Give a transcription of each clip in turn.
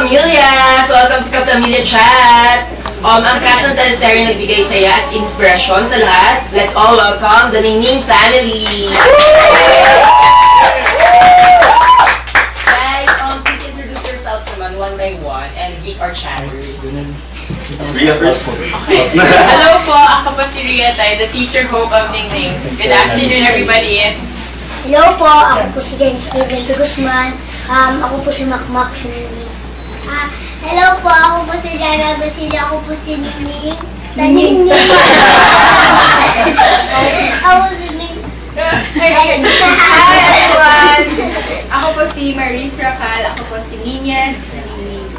Kapamilyas! Welcome to Kapamilya Chat! Ang cast ng teleserye nagbigay saya at inspirasyon sa lahat. Let's all welcome the Ningning family! Guys, please introduce yourselves naman one by one and greet our chatters. Ria first. Hello po, ako po si Ria Tay, the teacher hope of Ningning. Good afternoon, everybody. Hello po, ako po si Jen Steven de Guzman. Ako po si Makmak si Ningning. Hello po, ako po si Jana Basila, ako po si Ningning. Sa Ningning. Ako si Ningning. Hi everyone! Ako po si Maris Racal, ako po si Ninyad sa Ningning.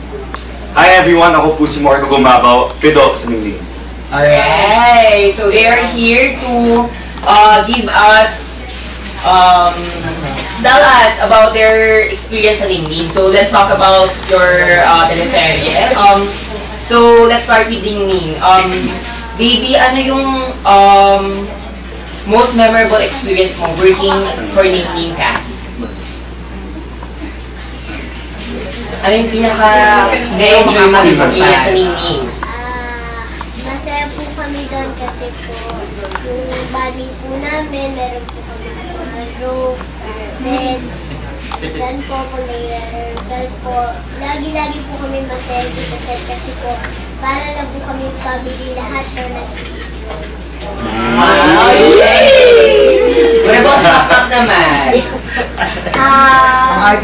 Hi everyone, ako po si Marco Gumabaw, Pido sa Ningning. Alright, so they are here to give us tell us about their experience sa Ningning. So let's talk about your teleserye. So let's start with Ningning. Baby, ano yung most memorable experience mo working for Ningning cast? Ano yung pinaka-enjoy mo experience sa Ningning? Masaya po kami doon kasi po yung banding po namin, meron po kami ropes, set, saan po kung nag-rehearsal po. Lagi-lagi po kami masaya sa set kasi po para lang po kami family lahat po nag-enjoy. What about sa Makmak naman?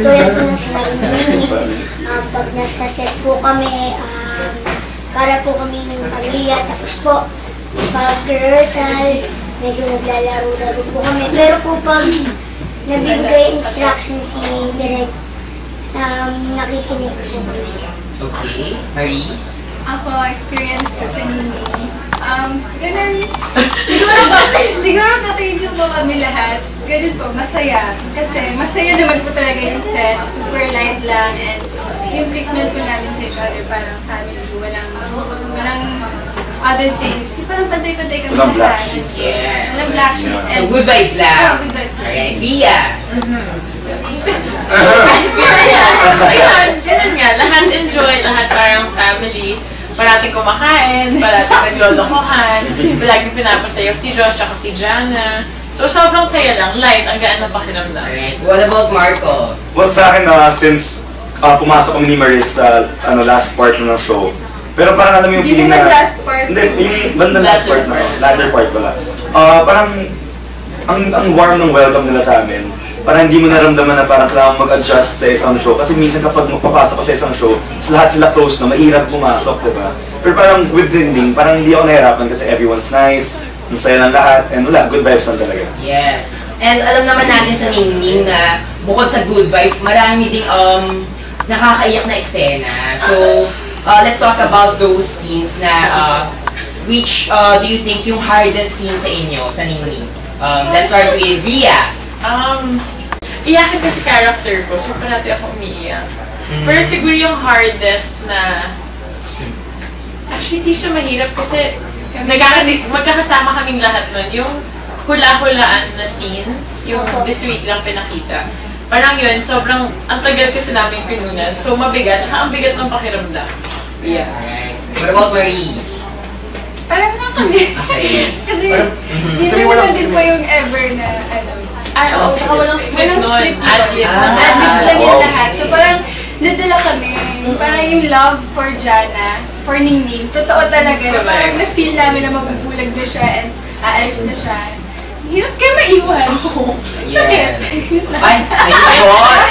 Tulad po ng sinabi ni Ningning, pag nasa set po kami, para po kami ng pamilya. Tapos po, pag rehearsal, medyo naglalaro-laro po kami. Pero po pag nabibigay instruction si Direk, nakikinig po kami. Okay, Maris? Ako, experience ko sa Ningning. Ganun. Siguro tatayin yung po kami lahat. Ganun po, masaya. Kasi masaya naman po talaga yung set. Super light lang and yung treatment po namin sa each other parang family. Walang other things. Parang pantay-pantay kami Walang black lahat. sheep. Yes. Walang black sheep. So good vibes lang. Good vibes lang. Alright, Via? Ayun, ganun nga. Lahat enjoy, lahat parang family. Parating kumakain, parating naglolokohan, palaging pinapasayaw si Josh at si Jana. So sobrang saya lang, light, ang gaan na pakiramdam. Alright, what about Marco? Well, sa akin, since pumasok kami ni Maris sa last part ng show, pero parang alam mo yung Hindi feeling naman na... last part. Hindi, yung bandang last part na, latter part pala. Parang, ang warm ng welcome nila sa amin. Parang hindi mo naramdaman na parang kailangan mag-adjust sa isang show. Kasi minsan kapag magpapasok ka sa isang show, lahat sila close na, mahirap pumasok, diba? Pero parang with Ningning, parang hindi ako nahirapan kasi everyone's nice, ang saya ng lahat, and wala, good vibes lang talaga. Yes. And alam naman natin sa Ningning na bukod sa good vibes, marami ding nakakaiyak na eksena. So, let's talk about those scenes na which do you think yung hardest scene sa inyo sa Ningning? Let's start with Ria. Iyakin kasi character ko, so parati ako umiiyak. Pero siguro yung hardest na... Actually, hindi siya mahirap kasi magkakasama kaming lahat nun. Yung hula-hulaan na scene, yung this week lang pinakita. Parang yun, sobrang, ang tagal kasi namin pinunan. So mabigat, tsaka ang bigat ng pakiramdam. Yeah. Alright. What about Maris? Parang na kami. Okay. Kasi yun naman din po yung ever na Ay, oo, saka walang script nun. Ad-libs lang. Ad-libs lang yung lahat. So parang nadala kami. Parang yung love for Jana, for Ningning, totoo talaga. Parang na-feel namin na mabubulag na siya and aalis na siya. Hirap kayo maiwan. Sakit. Ay, ayun!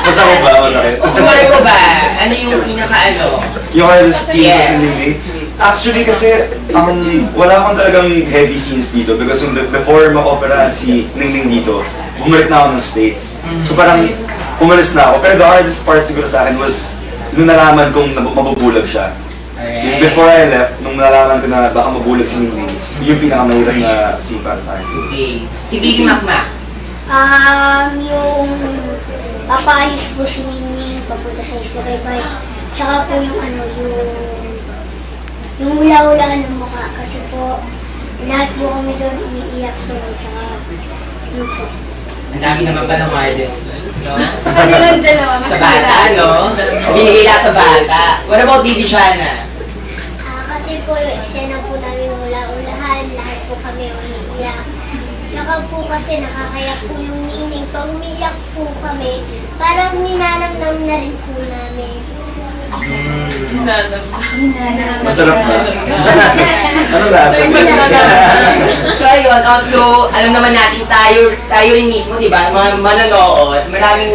Masakit ba? Masakit. Sa Marco ba? Ano yung pinaka-ano? Yung hardest scene ko Yes. sa Ningning, actually kasi wala akong talagang heavy scenes dito because before maka-opera si Ningning dito, bumalik na ako ng States. So parang umalis na ako. Pero the hardest part siguro sa akin was nung nalaman kong mabubulag siya. Yung before I left, nung nalaman ko na baka mabulag si Ningning, yung pinakamahirap na scene para sa akin. Okay. Si Baby Makmak. Yung papaalis po si Ningning papunta sa Isla Baybay. Tsaka po yung yung hula-hulaan ng mukha kasi po lahat po kami doon umiiyak so tsaka yun po. Ang dami naman palang hardest scenes, no? Sa kanilang dalawa, mas Sa bata, no? Binigay lahat sa bata. What about Bibi Shana? Kasi po yung eksena po namin ula-ulahan, lahat po kami umiiyak. Tsaka po kasi nakakaya po yung ningning. Pag umiiyak po kami, parang ninanamnam na rin po namin. Masarap na. Ano lasa? So ayun, also, alam naman natin tayo rin mismo, di ba, mga manonood, maraming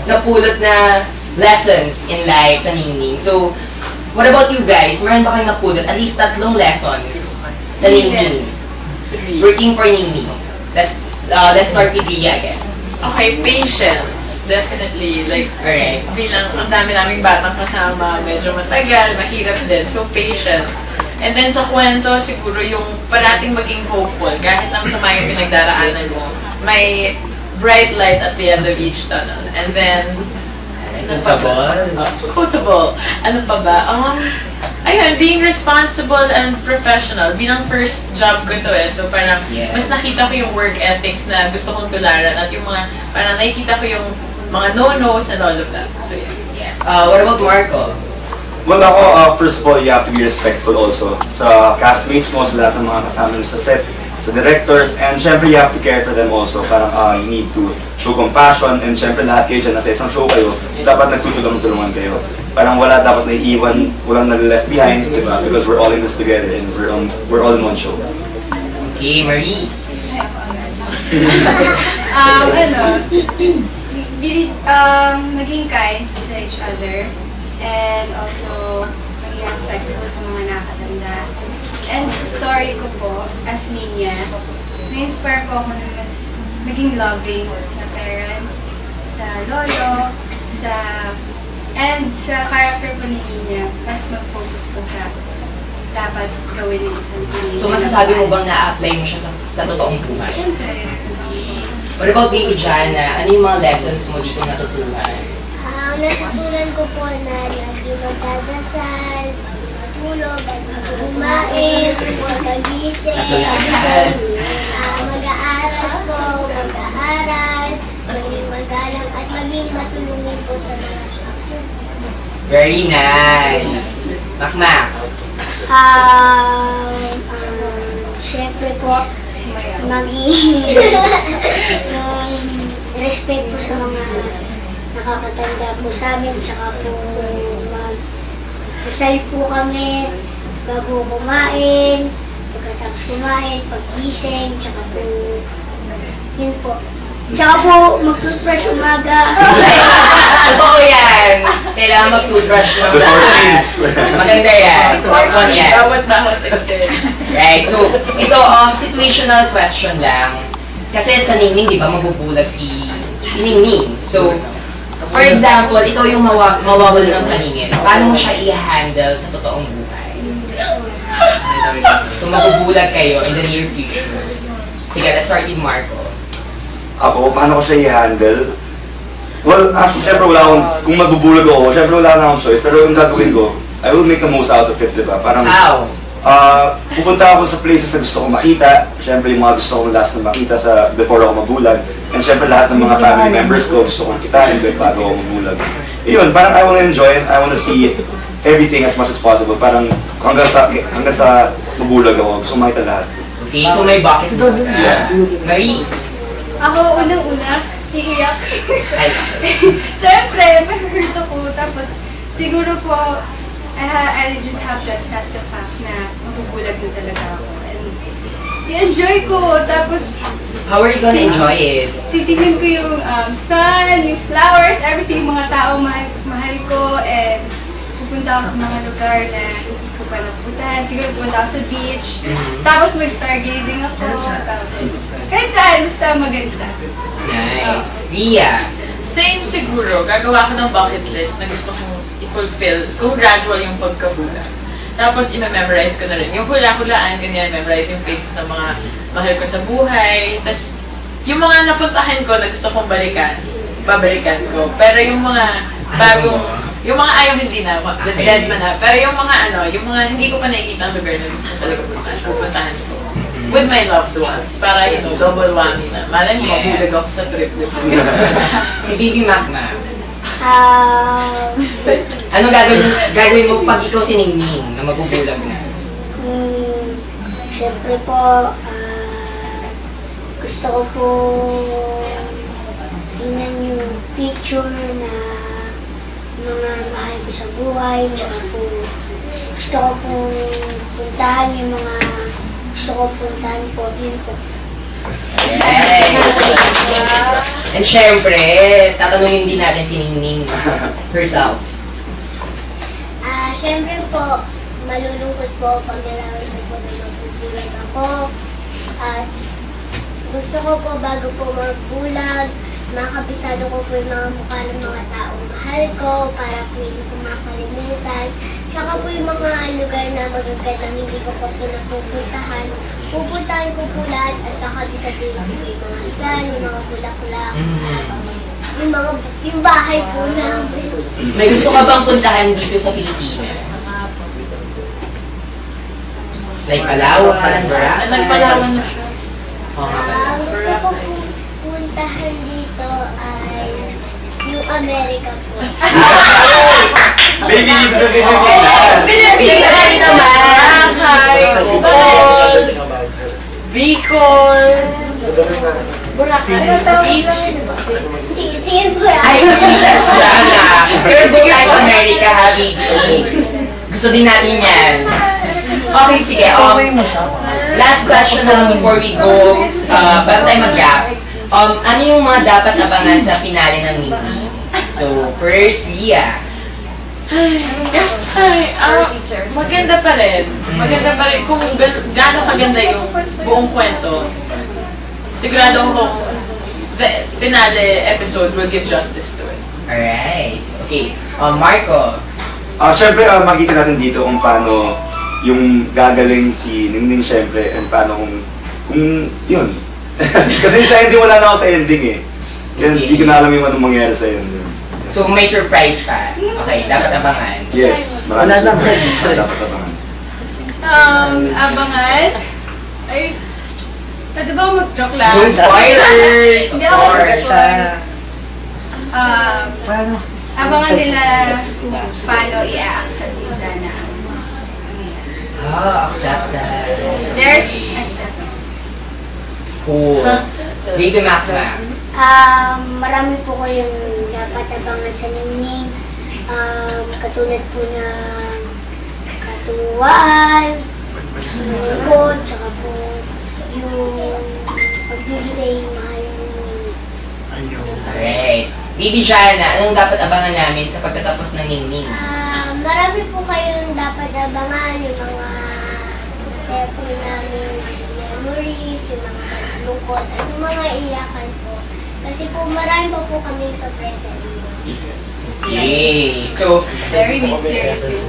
napulot na lessons in life sa Ningning. So, what about you guys? Meron ba kayong napulot? At least 3 lessons sa Ningning. Working for Ningning. Let's start with Ria again. Okay, patience. Definitely. Like, Alright. bilang ang dami naming batang kasama, medyo matagal, mahirap din. So, patience. And then sa kwento, siguro yung parating maging hopeful, kahit ang sama yung pinagdaraanan mo, may bright light at the end of each tunnel. And then, ano pa ba? Quotable. Ano pa ba? Ayun, being responsible and professional. Bilang first job ko to so parang mas nakita ko yung work ethics na gusto kong tularan at yung mga, parang nakikita ko yung mga no-nos and all of that. So yeah. Yes. What about Marco? Well, ako, first of all, you have to be respectful also sa castmates mo, sa lahat ng mga kasama nyo sa set, sa directors, and syempre you have to care for them also. Parang you need to show compassion, and syempre lahat kayo dyan, nasa isang show kayo, dapat nagtutulong-tulungan kayo. Parang wala dapat naiiwan, walang nalileft behind, diba? Because we're all in this together and we're all in one show. Okay, Maurice. Maging kind sa each other and also maging respectful sa mga nakatanda. And sa story ko po, as Ninya, na-inspire po ako na mas maging loving sa parents, sa lolo, and sa character po ni Ninya, mas mag-focus ko sa dapat gawin ng isang Ninya. So masasabi mo bang na-apply mo siya sa totoong buhay? Siyempre. What about Baby Jana? Ano yung mga lessons mo dito natutunan? Natutunan ko po na lagi magdadasal, tulog, kumain, magagising, mag-aaral po, mag-aaral, maging magalang at maging matulungin po sa mga Very nice. Makmak. Siyempre po, maging respect po sa mga nakakatanda po sa amin, tsaka po mag-dasal po kami bago kumain, pagkatapos kumain, paggising, tsaka po, yun po. Tsaka po, mag-toothbrush umaga. Totoo yan. Kailangan mag-toothbrush ng Before scenes. Maganda yan. Bawat yan. Bawat exam. Right, so ito, situational question lang. Kasi sa Ningning, di ba, mabubulag si Ningning. So, for example, ito yung mawawala ng paningin. Paano mo siya i-handle sa totoong buhay? So, mabubulag kayo in the near future. Sige, let's start with Marco. Ako, paano ko siya i-handle? Well, actually, syempre wala akong, kung magbubulag ako, syempre wala na akong choice. Pero yung gagawin ko, I will make the most out of it, diba? Parang, How? pupunta ako sa places na gusto kong makita. Syempre yung mga gusto kong last na makita before ako mabulag. And syempre lahat ng mga family members ko gusto kong kitain bago ako mabulag. Yun, parang I wanna enjoy it. I wanna see everything as much as possible. Parang hanggang sa mabulag ako, gusto kong makita lahat. Okay, so may bucket list ka. Yeah. Maurice. Ako, unang-una, iiyak. Ay, Siyempre, mag-hurt ako. Tapos, siguro po, I just have to accept the fact na mabubulag na talaga ako. And i-enjoy ko. Tapos, how are you gonna enjoy it? titignan ko yung sun, yung flowers, everything, yung mga tao mahal ko. And pupunta ako sa mga lugar na hindi ko pa napuntahan. Siguro pupunta ako sa beach. Tapos mag-stargazing ako. Tapos, kahit saan, basta maganda. It's nice. Ria. Same siguro, gagawa ko ng bucket list na gusto kong i-fulfill kung gradual yung pagkahula. Tapos, i-memorize ko na rin. Yung hula-hulaan, ganyan, memorize yung faces ng mga mahal ko sa buhay. Tapos, yung mga napuntahan ko na gusto kong babalikan ko. Pero yung mga bagong, yung mga ayaw hindi na, dead man na. Pero yung mga yung mga hindi ko pa nakikita ang lugar na gusto ko talaga pupuntahan ko. with my loved ones. Para, you know, double whammy na. Malay mo, mabulag ako sa trip, di ba? Si Bibi Mac na. Um, Anong gagawin mo pag ikaw si Ningning na mabubulag na? Siyempre po, gusto ko po tingnan yung picture na mga mahal ko sa buhay. Tsaka po, gusto ko po puntahan yung mga gusto ko puntahan po. Yun po. Yes! And syempre, tatanungin din natin si Ningning herself. Siyempre po, malulungkot po pag nalaman ko po na mabubulag ako. At gusto ko po bago po magbulag, makabisado ko po yung mga mukha ng mga taong mahal ko para po hindi ko makalimutan. Tsaka po yung mga lugar na magagandang hindi ko po napupuntahan. Pupuntahan ko po lahat at kakabisaduhin ko po yung mga sun, yung mga bulaklak, yung bahay po namin. May gusto ka bang puntahan dito sa Pilipinas? Like Palawan, Boracay? Nagpalawan na siya. Gusto ko po puntahan dito ay yung Amerika po. Baby, dito sa Pilipinas. Pilipinas naman! Bicol, Boracay, Beach. Sige po. Ay, Pilipinas dyan ah! Pero go tayo sa Amerika, habibi. Gusto din natin yan. Okay, sige. Last question na lang before we go. Bago tayo mag-gap. Ano yung mga dapat abangan sa finale ng Ningning? So, first, Lia. Maganda pa rin. Maganda pa rin. Kung gaano kaganda yung buong kwento, sigurado akong the finale episode will give justice to it. Alright. Okay. Marco. Siyempre, makikita natin dito kung paano yung gagaling si Ningning siyempre and paano kung yun. Kasi sa ending wala na ako sa ending eh. Kaya hindi ko na alam yung anong mangyari sa ending. So, may surprise pa. Okay, dapat abangan. Yes, maraming surprises na dapat abangan. Abangan? Ay, pwede ba ako mag-joke lang? No spoilers! Of Hindi ako course. Abangan nila kung paano i-accept sila na Acceptance. there's acceptance. Cool. Baby Mac na. Marami po kayong dapat abangan sa Ningning. Katulad po ng katuwaan, lungkot, tsaka po yung pagbibigay mahal ng Alright. Baby Jana, anong dapat abangan namin sa pagtatapos ng Ningning? Marami po kayong dapat abangan, yung mga masaya po namin memories, yung mga lungkot, at yung mga iyakan po. Kasi po marami po kaming sorpresa dito. Yay! So, Very mysterious yung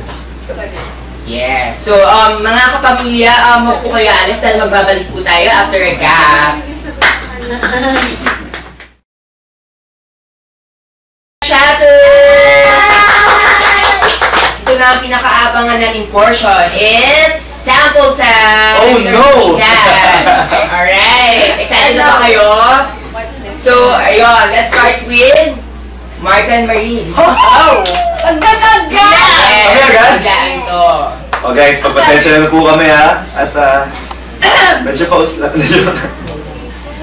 yes. So, mga kapamilya, huwag po kayo alis dahil magbabalik po tayo after a gap. Chatters! Ito na ang pinakaabangan nating portion. It's sample time! Oh, no! Yes! Alright! Excited na ba kayo? what's next? So, ayun, let's start with Mark and Marie. Oh! Pagdadagdag! Yes! Kami agad? Biglaan to. Oh guys, pagpasensya na po kami ha. At medyo paus lang.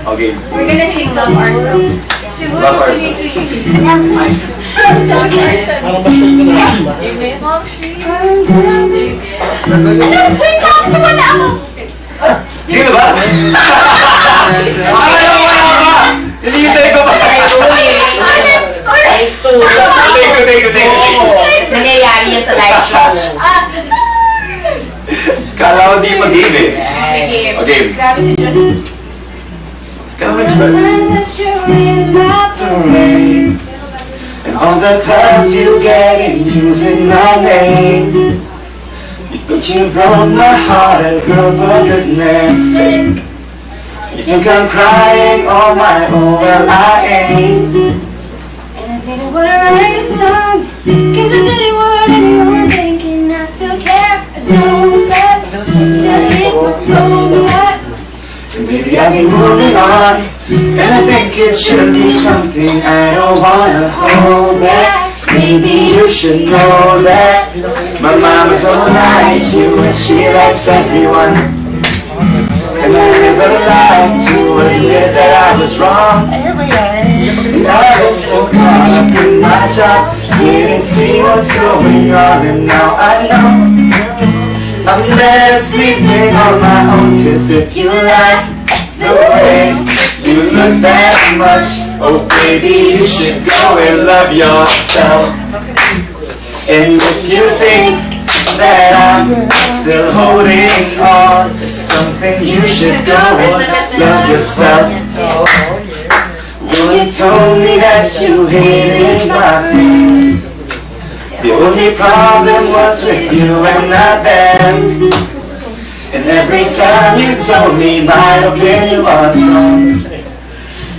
Okay. We're gonna sing Love Ourselves. Love ourselves. Love Ourselves. Amen. Wait lang! Wala ako! Sino ba? Akala ko wala ka! Hinihintay ko pa! Thank you. Nangyayari yan sa live show. Kala ko di mag-game eh. Right. Okay. Grabe si Justin. Kala mo start. Signs that you're in my Parade. And all the clubs you get in using my name. You think you broke my heart, and girl, for goodness sake. You think I'm crying on my own, well I ain't. And I didn't wanna write a song, cause I didn't want anyone thinking I still care. I don't, but you still hit my phone. on. And I think it should be something I don't wanna hold back. Maybe you should know that my mama don't like you and she likes everyone. And I never lied to admit that I was wrong. And I was so caught up in my job, didn't see what's going on, and now I know I'm better sleeping on my own. Cause if you like the way you look that much, oh baby, you should go and love yourself. And if you think that I'm still holding on to something, you should go and love yourself. When you told me that you hated my friends, the only problem was with you and not them. And every time you told me my opinion was wrong,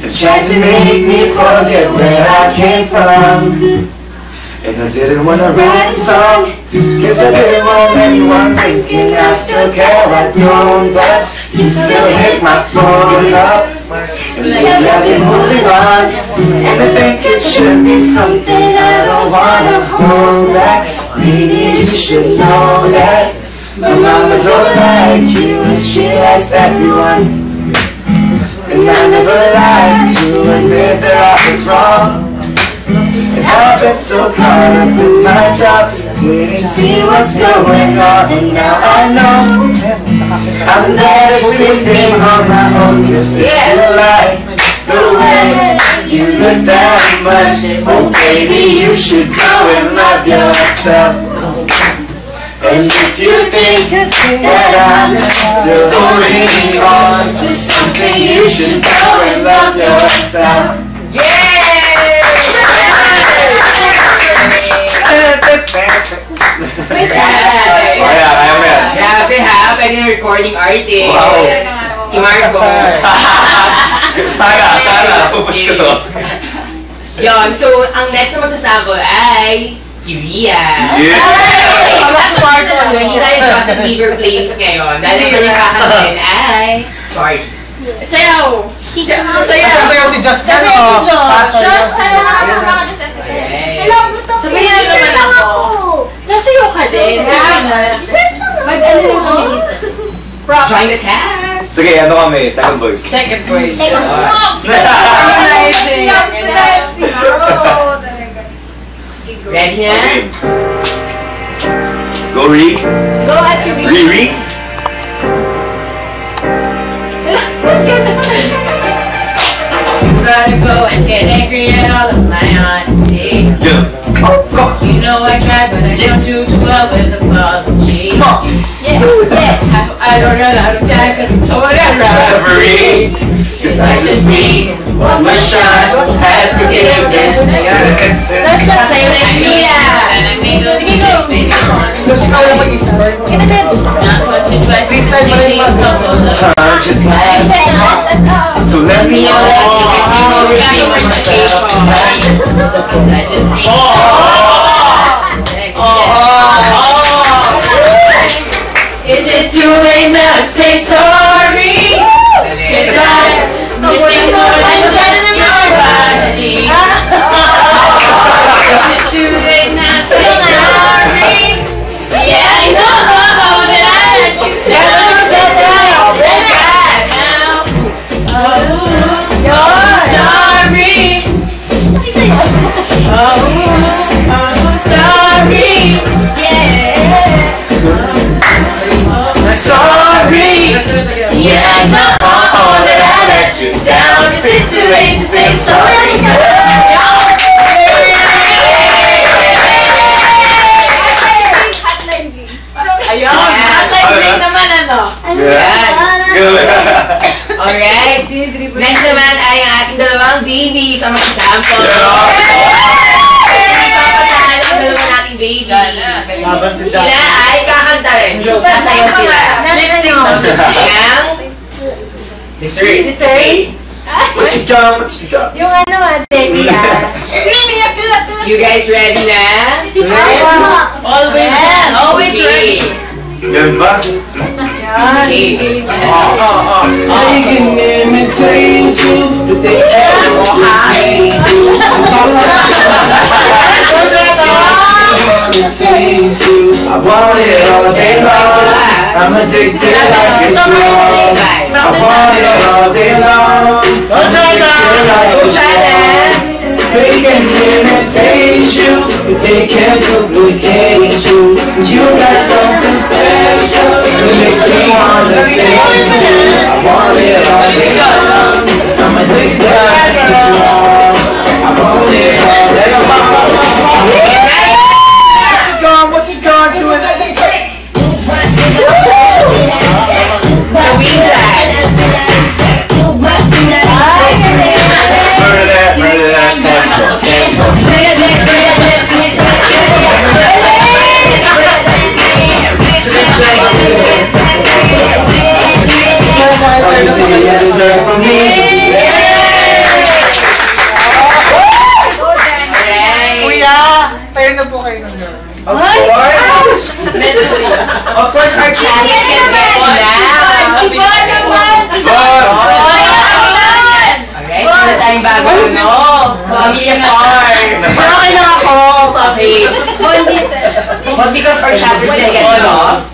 and tried to make me forget where I came from. And I didn't wanna write a song, cause I didn't want anyone thinking I still care. I don't, but you still hit my phone up, and lately I've been holding on. And I think it should be something I don't wanna hold back. Maybe you should know that my mama don't like you and she likes everyone. And I never lied to admit that I was wrong. And I've been so caught up in my job, didn't see what's going on, and now I know I'm better sleeping on my own. Cause if you like the way you look that much, oh baby, you should go and love yourself. And if you think that I'm still holding on to something, you should go and love yourself. Grabe ha, pwede na recording artist. Wow. Si Marco. Sana, pupush ko to. Yon, so ang next naman sa sample ay si Ria. Yeah! So hindi tayo Justin Bieber playlist ngayon. Dahil ang kanyang kakantahin ay Sorry. Sayaw! Sayaw si Josh dyan, oh. Sabihin na naman ako. Sasayaw ka din. Mag-ano lang kami dito. Join the cast. Sige, ano kami? Second voice. Second voice. Ready na? Okay. Go, Ree. Go at your Ree. Gotta go and get angry at all of my honesty. Yeah. Oh, go. You know I try, but I don't do too well with apologies. Come on. I don't run out of time, cause no one ever Ree. Cause I just need one more shot at forgiveness. Sasayaw na si Ria. And I made those mistakes maybe once. Not once or twice, maybe a couple of 100 times. So let me know. Cause I just need Is it too late now to say sorry? Cause I'm missing more than just your body. Is it too late now to say sorry? Yeah, I know that I let you down. Sorry. Sorry, yeah, I know that I let you down. Is it too late to say sorry? Ayun, hotline naman ano? Alright. Next naman ay ang ating dalawang babies ang mag-sample. Ipapatahan ang dalawa nating babies. Sila ay kakanta rin. Sasayaw sila. Lip-sync daw. Ang dessert. What you done? Yung ano, Teddy, You guys ready na? Always ready. Yan ba? Okay. I can imitate you, but they ever hide you. I want it all day long. I'm addicted like it's wrong. I want it all day long. Addicted like it's wrong. They can imitate you, but they can't duplicate you. You got something special that makes me wanna taste you. I want it all day long. I'm addicted like it's wrong. I want it all day long. What you gonna do in that? The wing dance. Murder that, dance floor, dance floor. All you see is dessert for me. Kuya, tayo na po kayo ng gano'n. Of course. Of course, our challenge can get now. Si Bon naman! Si God! Alright, wala tayong bago, no? Pamilya stars. Pero kailangan ko, Okay. Bon Diesel. But because our chapters can get off,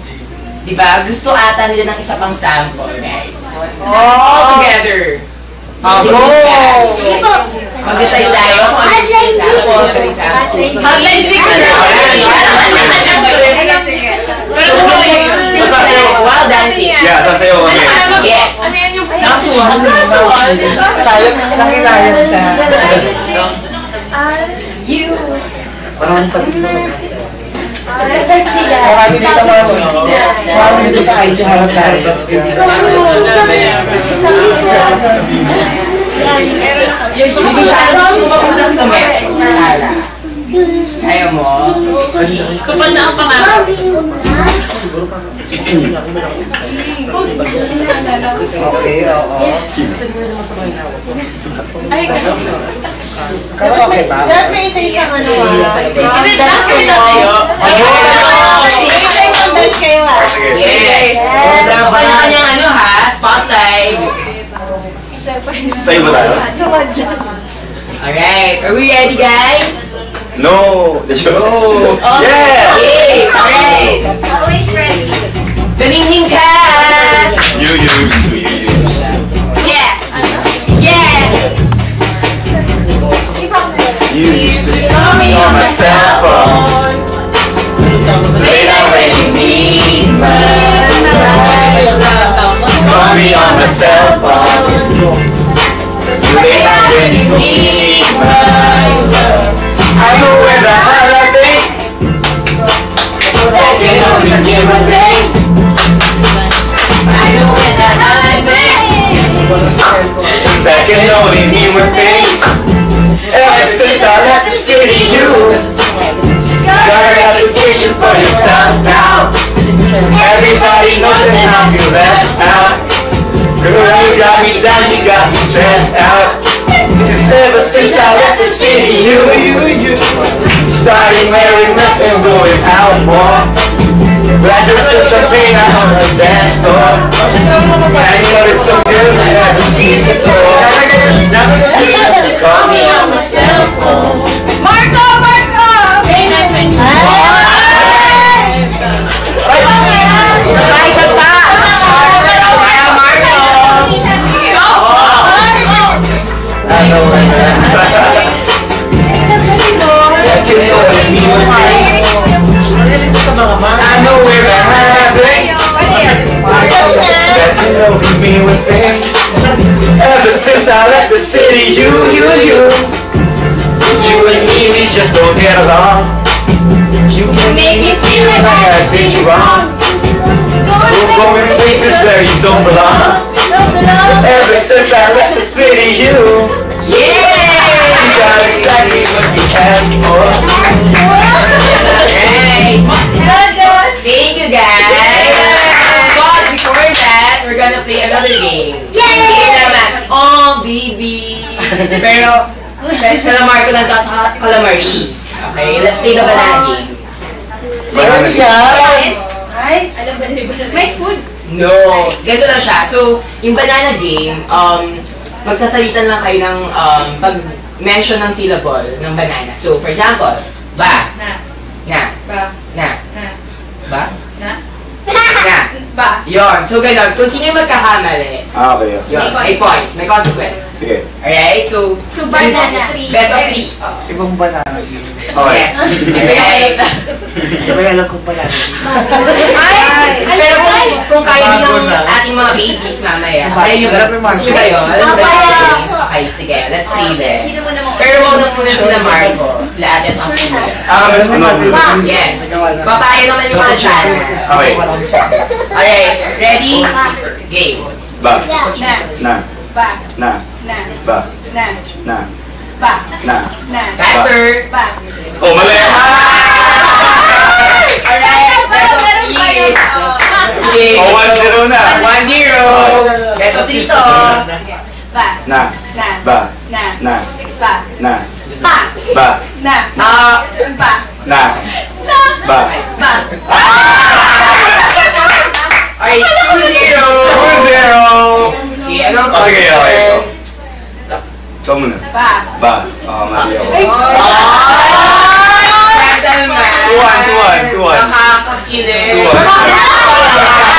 diba? Gusto ata nila ng isa pang sample, guys. All together. Ako! Mag-decide tayo kung ano yung isa sample, pero sample. Hotline Big na Pero kung Wild dancing. Yeah, sasayaw kami. Yes. ano yan yung Nakasuwan. Tayo, nakinayan sa... You. Marami pa dito. Nasaan sila? Marami dito mga marami dito sa ID harap tayo. Hindi siya alam gusto mo papunta sa metro. Sara. Ayaw mo? kapag na ang pangarap. Okay, oo. Ay, ganun. Pero okay ba? Dapat may isa-isang ano Hindi, last ka nila tayo. Isa-isang kayo Sige. Yes. Kanya-kanyang ano ha, spotlight. Tayo ba tayo? Alright, are we ready guys? No! The show? Go! Yeah! Yes! Alright! Always ready. Ganingning cast! You used to, you used to. Yeah. Yeah. You used to call me on my cell phone. Late night when you need me. Call me on my cell phone. Late night when you need my love. I know where the heart I think. That can only give a thing. I know where the heart I think. That can only mean one thing. Ever since I left the city, you got a reputation for yourself now. Everybody knows that I'm you left out. Girl, you got me down, you got me stressed out. 'Cause ever since I left the city, you started wearing less and going out more. Glasses of champagne out on the dance floor. I know that some girls I never seen before. You used to call me on my cell phone. Marco! Marco! Late night when you I know when I know where the happening. That you know me with thing. Ever since I left the city, you and me, we just don't get along. You can make me feel like I did you wrong. Going places where you don't belong. Ever since I left the city, you got exactly what you asked for. Alright! Thank you guys! But before that, we're gonna play another game. Game naman. Oh, baby! Pero, calamar ko lang to sa calamaris. Okay, let's play the banana game. Banana Ay, may food. No. Ganito na siya. So, yung banana game, magsasalitan lang kayo ng pag-mention ng syllable ng banana. So, for example, ba. Na. Na. Ba. Na. Na. Ba? Na. Na. Ba. Yon. So, ganun. Kung sino yung magkakamali, Okay. yun. May points. May consequence. Sige. Alright? So, So, banana. best of 3. Ibang banana. Okay. Yes. Alright. Sabay alam ko pa yan. Pero kung kaya din ng ating mga babies mamaya, kaya nyo ba? Gusto nyo ba yun? Okay, sige. Let's play this. Pero muna sila Marco. Sila ate at sila. Yes. Papaya naman yung mga channel. Okay. Alright. Ready? Game. Ba. Na. Na. Ba. Na. Na. Ba. Na. Na. Ba. Na. Na. Faster. Ba. Oh, mali! Alright. Best of 3. Okay. Oh, 1-0 na. 1-0. Best of 3 to. Ba. Na. Na. Ba. Na. Na. Ba. Na. Ba. Ba. Na. Ba. Na. Ba. Ba. Alright, 2-0. 2-0! Okay, anong Oh, sige, okay. consequence? Ikaw muna. Ba. Ba. Oo, mali ako. Gentleman. 2-1. Nakakakilig. 2-1.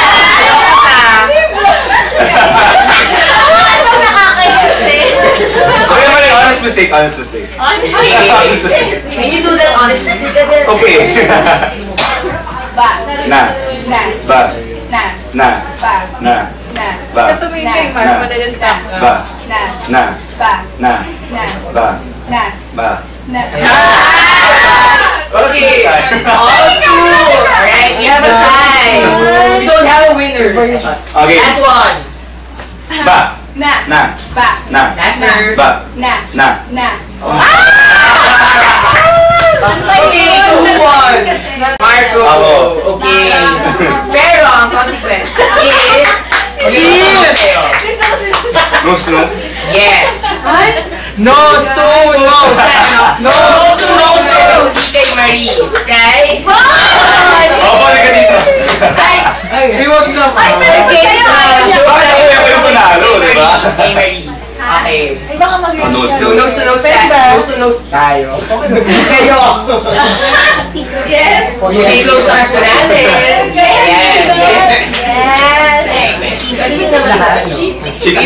Okay, mali. Honest mistake. Honest mistake. Honest mistake. Can you do that honestly? Okay. Ba. Na. Na. Ba. Na. Na. Ba. Na. Na. Ba. Tumingin kay Mark, madalas ka. Ba. Na. Na. Ba. Na. Na. Ba. Na. Ba. Na. Okay. All two. Alright, we have a tie. We don't have a winner. Okay. Last one. Ba. Na. Na. Ba. Na. Last word. Ba. Na. Na. Na. Okay, so who won? Marco. Ako. Okay. Pero ang consequence is... Nose to nose. Yes. Nose to nose! Nose to nose. Kay Maris. Okay? Oh, balik ka dito. Iwag na pa. Okay, Bakit ako yung panalo, di ba? Kay Maris. Okay. Nose to So, nose to nose tayo. Nose to nose tayo. Kayo. Yes. Okay, close up po natin. Yes. Yes. May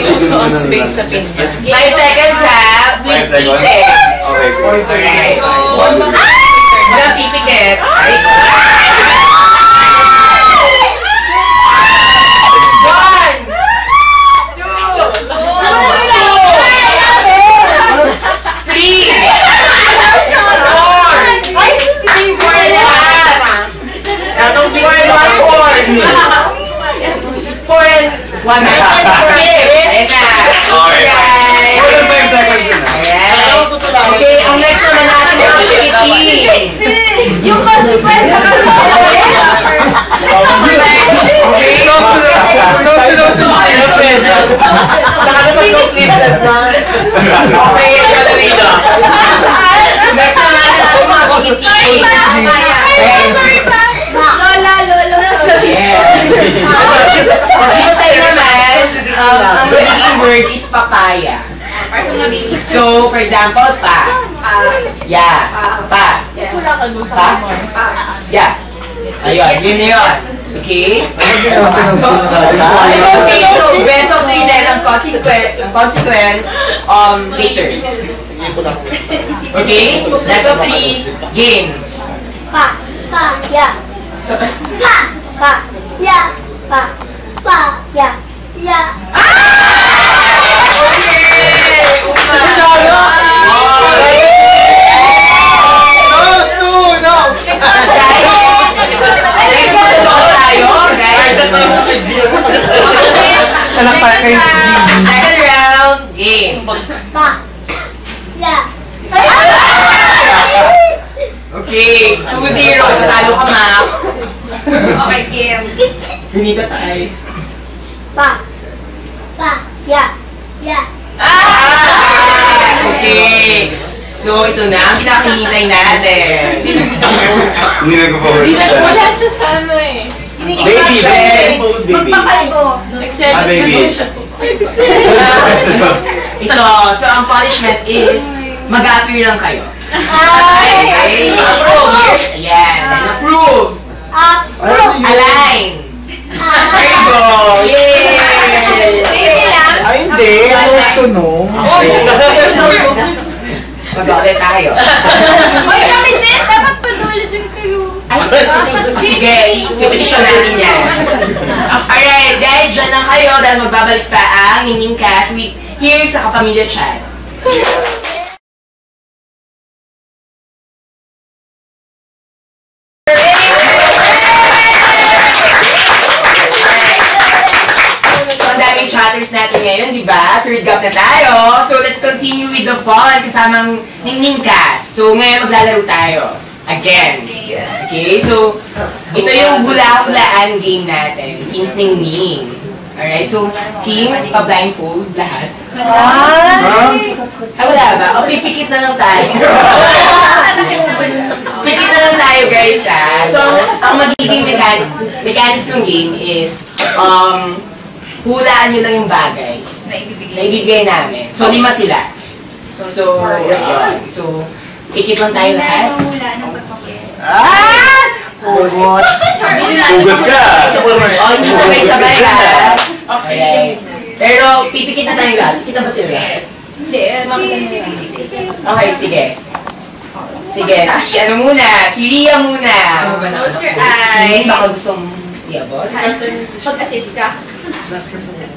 gusto ang space sa pista. 5 seconds ha. 5 seconds. Okay, sige. Alright. Walang pipikit. Ay. Okay, ang next naman natin ang Philippines. Yung consequence. Okay, okay, gano'n dito. Next naman natin mga Philippines. Lola, lolo. Yes. This time naman, ang magiging word is papaya. So, for example, pa. Yeah. Pa. Wala ka gusto Pa. mo. Yeah. Ayun, yun na yun. Okay? Okay, so best of 3 din ang consequence later. Okay? Best of 3, game. Pa. Pa. Ya. Pa. Pa. Ya. Pa. Pa. Ya. Ya. Nose to nose! Alam pa kayo si Gigi. Second round, game. Pa. Ya. Okay, 2-0. Patalo ka, Mac. Okay, game. Finita tayo. Pa. Pa. Ya. Ya. Okay. So, ito na ang pinakahihintay natin. Hindi nagpo-power. Wala siya sa ano eh. Baby, baby. Magpakalbo. Nagselos baby. kasi siya. Ito, so ang punishment is mag-appear lang kayo. Okay? Approve. Ayan. Then approve. Align. There you go. Yay! Baby lang. Ay, hindi. Close to no. Mag-ulit tayo. Hoy, kami din. Dapat paduli din kayo. Sige, pipetition natin yan. Alright, guys, dyan lang kayo dahil magbabalik pa ang Ningning Cast with here sa Kapamilya Chat. So, ang daming chatters natin ngayon, di ba? Third gap na tayo. So, let's continue with the fun kasamang Ningning Cast. So, ngayon maglalaro tayo. Again. Okay, so, ito yung hula-hulaan game natin since Ningning. Alright, so, King, pa-blindfold lahat. Ay, wala ba? O, pipikit na lang tayo. Pikit na lang tayo, guys, ha? So, ang magiging mechanics ng game is, hulaan nyo lang yung bagay na ibibigay namin. So, 5 sila. So, ayun. So, pikit lang tayo lahat. Mamula ng pagpapit. Sugot. Sugot ka! O, hindi sabay-sabay, ha? Okay. Pero, pipikit na tayo lahat. Kita ba sila? Hindi. Okay, sige. Sige, si ano muna? Si Ria muna. Close your King, eyes. baka gustong iabot. Pag-assist ka.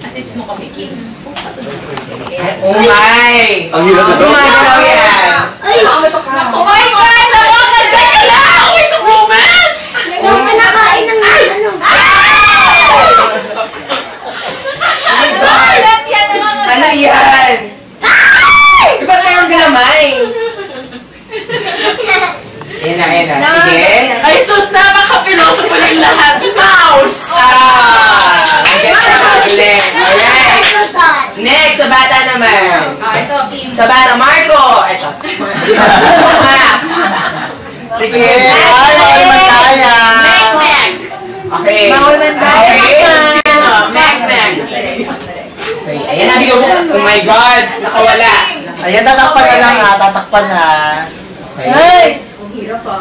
Assist mo kami, Kim. Oh my! Ang hirap na Gumagalaw yan. Oh my God! Nawakan ka na lang! Wait a moment! Nakain ng ano. Lahat yan, Ano yan? Ba't mayroong galamay? Ayan na. Sige. Ay, sus, napaka-piloso pa ng lahat. Mouse! I guess na magaling. Alright. Next, sa bata naman. Ito, Kim. Sa bata, Marco! Ay, Diyos. Sige. Ay, bawal man kaya. Meg! Okay. Bawal man tayo. Okay. Sino? Meg! Okay. Ayan na, bigo. Oh my God. Nakawala. Ayan, tatakpan na lang ha. Tatakpan na. Okay. Ay!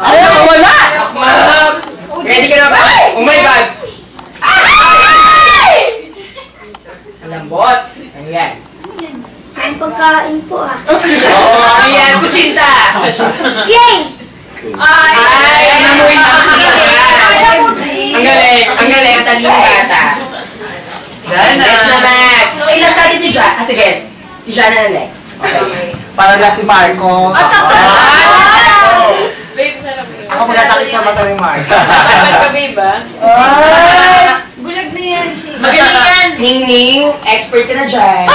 Ay, wala! Ma'am! Ready ka na ba? Oh my God! Ang lambot. Ano yan? Ang pagkain po ah. Ano yan? Kutsinta! Yay! Ay! Namuhin na siya. Alam mo, Kim. Ang galing. Ang galing. Ang talinong bata. Next naman. Ay, last natin si Ja. Sige. Si Jana na next. Okay. Para na si Marco. Babe, sarap yun. Ako magtatakit sa mata ni Marco. Dapat ka, babe, ah. Bulag na yan, si Magaling yan! Ningning, expert ka na dyan.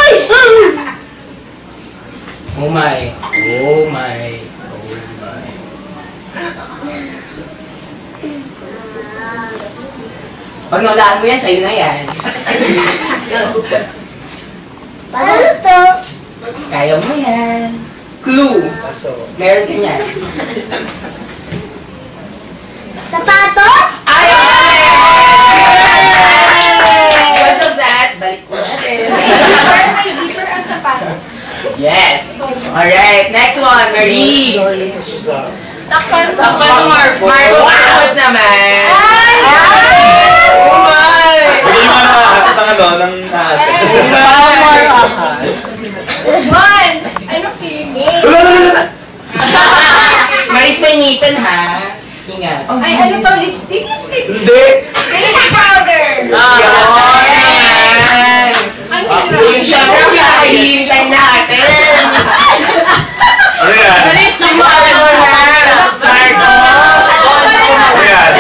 Oh my. Oh my. Oh my. Pag naulaan mo yan, sa'yo na yan. Paano to? Kaya mo yan. Clue. Meron ka niyan. Sapatos? Ayos! Because of that, balik ko natin. First, may zipper ang sapatos. Yes. Alright, next one, Marie. Takpan ng Marco. Marco, takot naman. Oh my! Hindi mo nakakatat ang ano, ng naasa. One! Ano, Kim? Maris, may ngipin ha. Ingat. Ay, ano to? Lipstick? Lipstick? Hindi! Baby powder! Yan! Ang hirap. Yung syempre, ang pinakahihintay natin. Ano yan? Maris, si Marco na. Marco! Ano yan?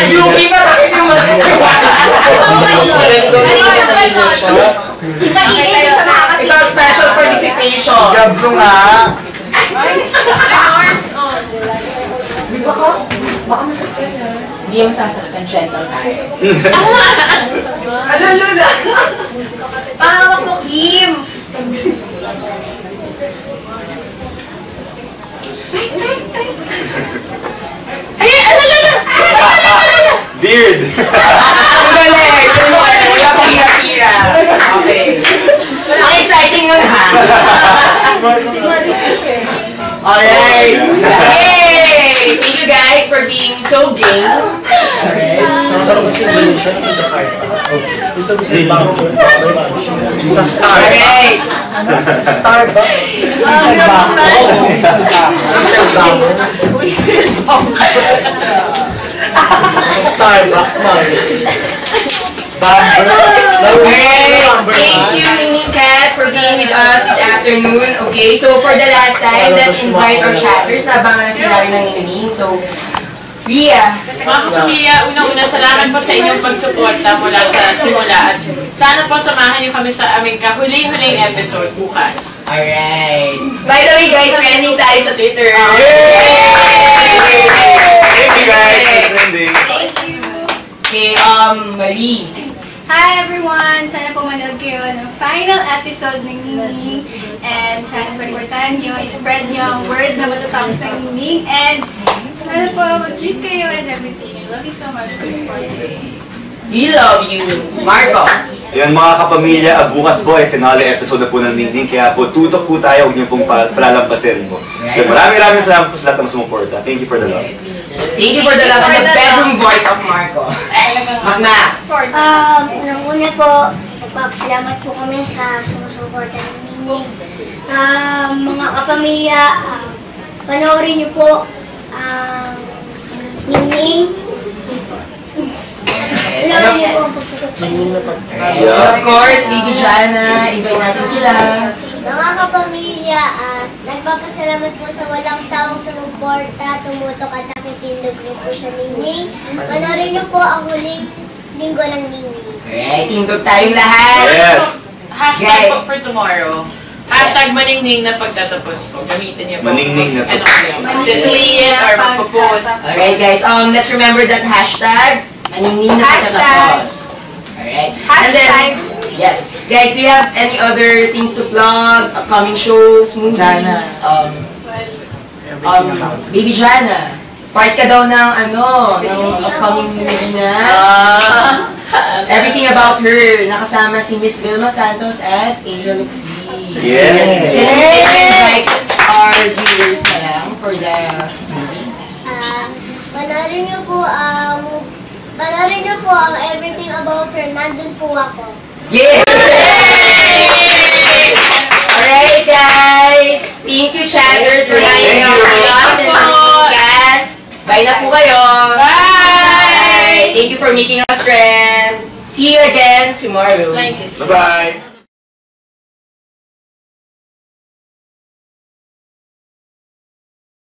Yuki pa tayo yung Iba-ibig sa mga kasi. Ito, special participation. Gablo nga. Hindi yung sasaktan, gentle tayo. Ano, Lula? Pahawak mo, Kim. Ay, ano, Alright! Yay! Thank you guys for being so game. Sa Star. Alright! Starbucks. Starbucks, man. Alright! Thank you, Ningning Cass, for being with us this afternoon. Okay, so for the last time, let's invite our chatters na abangan natin natin ng Ningning. So, Ria. Mga kapamilya, unang-una salamat po sa inyong pagsuporta mula sa simula. At sana po samahan niyo kami sa aming kahuling-huling episode bukas. Alright. By the way guys, trending tayo sa Twitter. Thank you guys for trending. Thank you! Okay, Maris. Hi everyone! Sana po manood kayo ng final episode ng Ningning. And sana supportahan nyo, spread nyo ang word na matatapos ng Ningning. And sana po mag-treat kayo and everything. I love you so much. Looking forward to seeing you. We love you. Marco. Ayan mga kapamilya, bukas po ay finale episode na po ng Ningning. Kaya po tutok po tayo, huwag niyo pong palalampasin po. Kaya maraming salamat po sa lahat ng sumuporta. Thank you for the love. Thank you for the love and the bedroom voice of Marco. Magna. Unang-una po, nagpapasalamat po kami sa sumusuporta ng Ningning. Mga kapamilya, panoorin niyo po ang Ningning. Love niyo po ang pagpapasalamat. Of course, Baby Jana. Invite natin sila. Mga kapamilya, nagpapasalamat po sa walang sawang sumuporta, tumutok at nakitindog rin po sa Ningning. Panoorin niyo po ang huling linggo ng Ningning. Alright, tindog tayong lahat. Yes! Hashtag po for tomorrow. Hashtag maningning na pagtatapos po. Gamitin niyo po. Maningning na Ano kayo? Mag-tweet or magpo-post. Alright guys, let's remember that hashtag. Maningning na pagtatapos. Alright. And then, yes. Guys, do you have any other things to plug? Upcoming shows, movies? Baby Jana. Part ka daw ng ng upcoming movie na. Everything about her. Nakasama si Miss Vilma Santos at Angel Luxie. Yeah! Can you invite our viewers na lang for the movie? Panoorin niyo po ang Everything About Her. Nandun po ako. Yeah! Alright guys! Thank you chatters for hanging out with us and guys. Bye na po kayo! Bye! Thank you for making us friends. See you again tomorrow. Like it. Bye-bye!